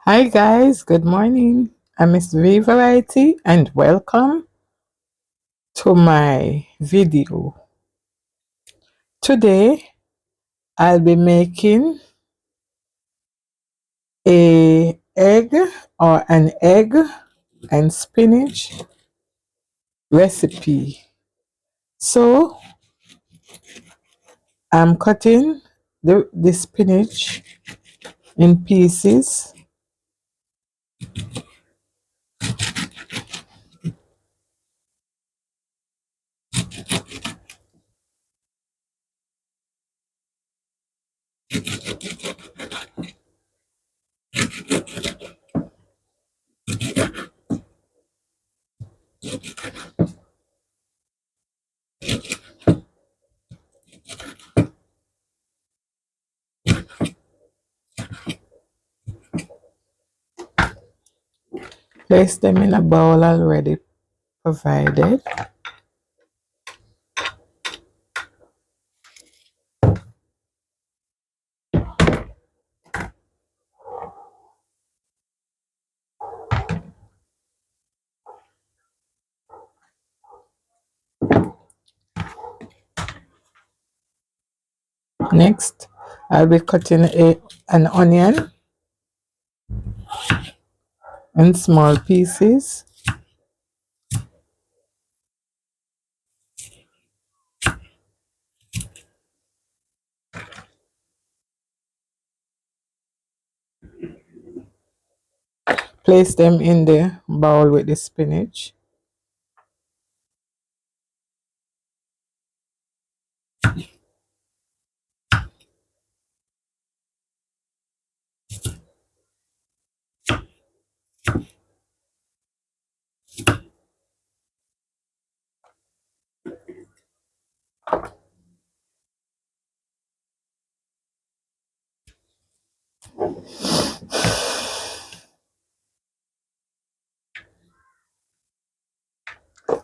Hi guys, good morning. I'm Miss V Variety and welcome to my video. Today I'll be making a egg or an egg and spinach recipe. So I'm cutting the spinach in pieces. Place them in a bowl already provided. Next, I'll be cutting an onion in small pieces. Place them in the bowl with the spinach.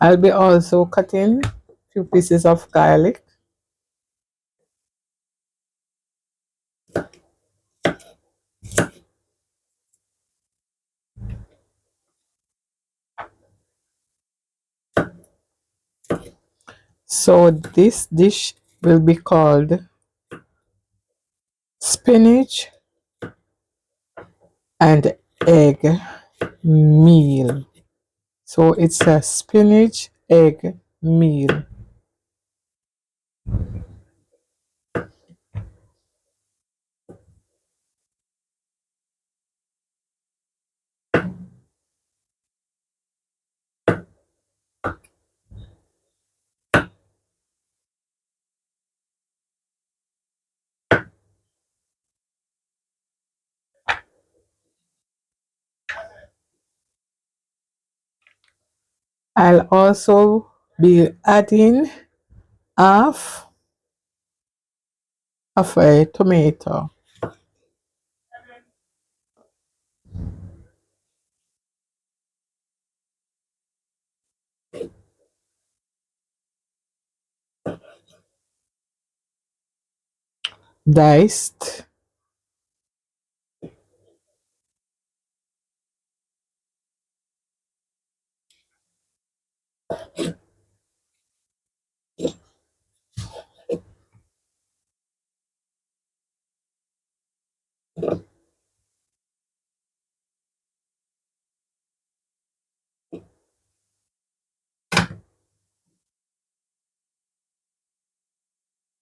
I'll be also cutting a few pieces of garlic. So this dish will be called spinach and egg meal. So it's a spinach egg meal. I'll also be adding half of a tomato. Diced.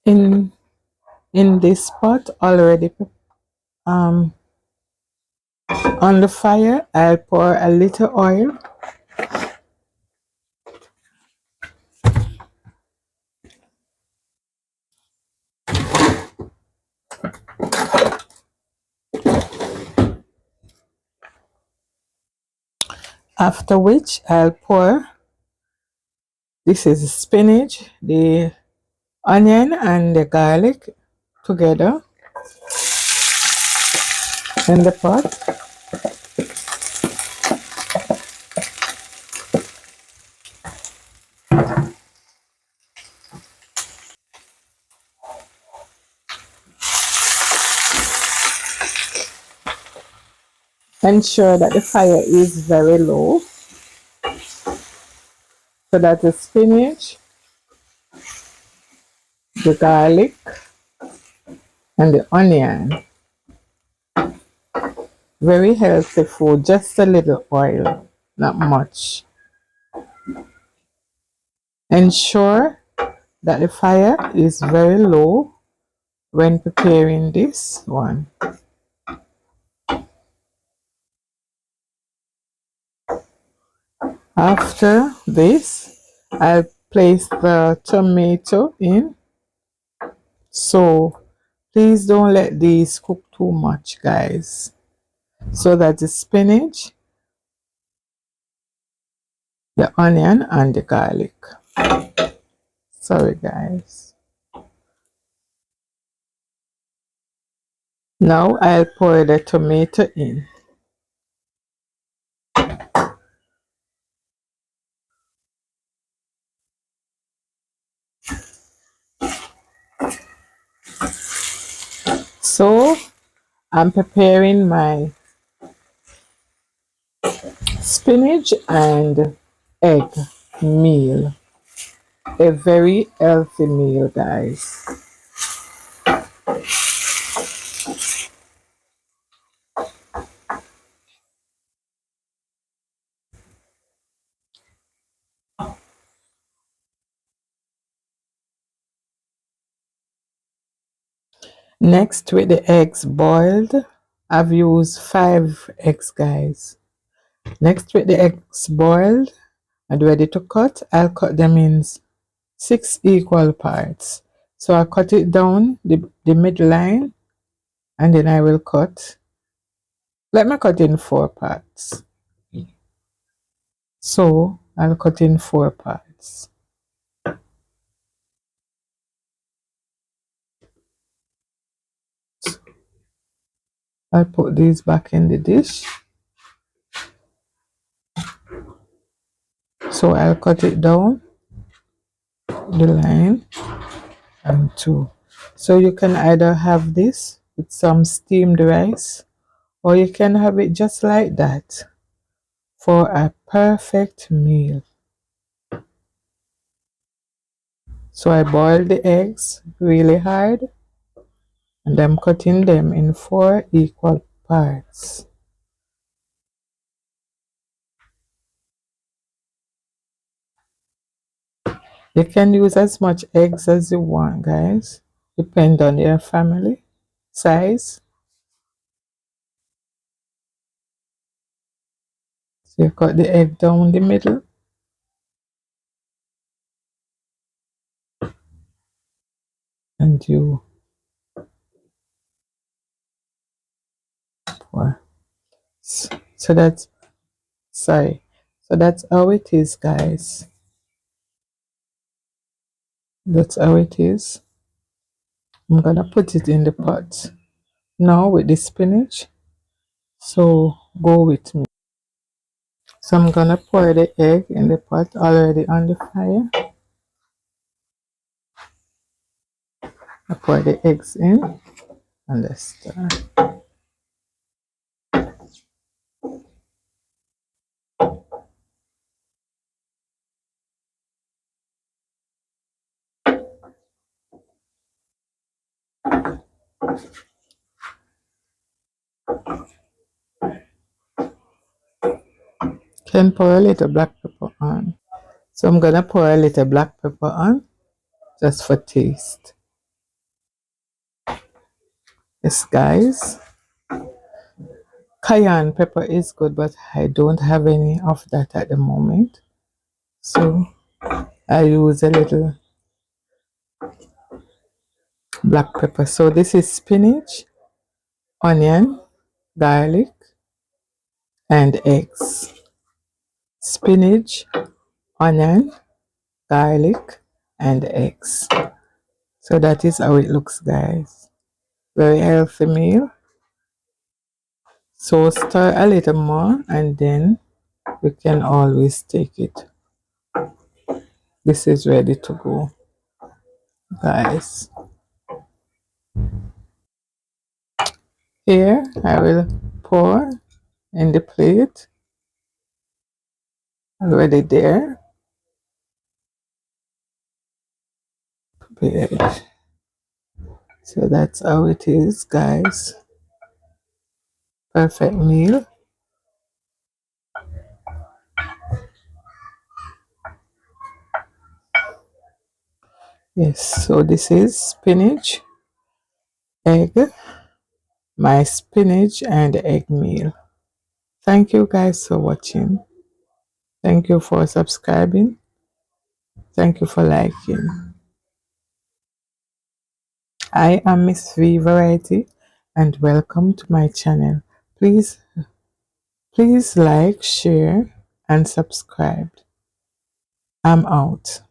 In this pot already um on the fire, I'll pour a little oil. After which I'll pour, this is spinach, the onion and the garlic together in the pot. Ensure that the fire is very low so that the spinach, the garlic, and the onion, very healthy food, just a little oil, not much. Ensure that the fire is very low when preparing this one. After this, I'll place the tomato in. So please don't let these cook too much, guys, so that the spinach, the onion, and the garlic. Sorry, guys. Now I'll pour the tomato in. So I'm preparing my spinach and egg meal. A very healthy meal, guys. Next, with the eggs boiled, I've used 5 eggs, guys. Next, with the eggs boiled and ready to cut, I'll cut them in 6 equal parts. So I'll cut it down the midline, and then I will cut. Let me cut in 4 parts. So I'll cut in 4 parts. I'll put these back in the dish. So I'll cut it down the line and 2. So you can either have this with some steamed rice, or you can have it just like that for a perfect meal. So I boiled the eggs really hard, and I'm cutting them in 4 equal parts. You can use as much eggs as you want, guys. Depend on your family size. So you cut the egg down the middle. And you pour. So that's, sorry. So that's how it is, guys. That's how it is. I'm gonna put it in the pot now with the spinach. So go with me. So I'm gonna pour the egg in the pot already on the fire. I pour the eggs in and let's start. Can pour a little black pepper on. So I'm gonna pour a little black pepper on just for taste. Yes, guys. Cayenne pepper is good, but I don't have any of that at the moment. So I use a little black pepper. So this is spinach, onion, garlic, and eggs. Spinach, onion, garlic, and eggs. So that is how it looks, guys. Very healthy meal. So stir a little more and then we can always take it. This is ready to go, guys. Here I will pour in the plate. Already there. Prepared. So that's how it is, guys. Perfect meal. Yes, so this is spinach, egg, my spinach and egg meal. Thank you guys for watching. Thank you for subscribing. Thank you for liking. I am Miss V Variety and welcome to my channel. Please like, share and subscribe. I'm out.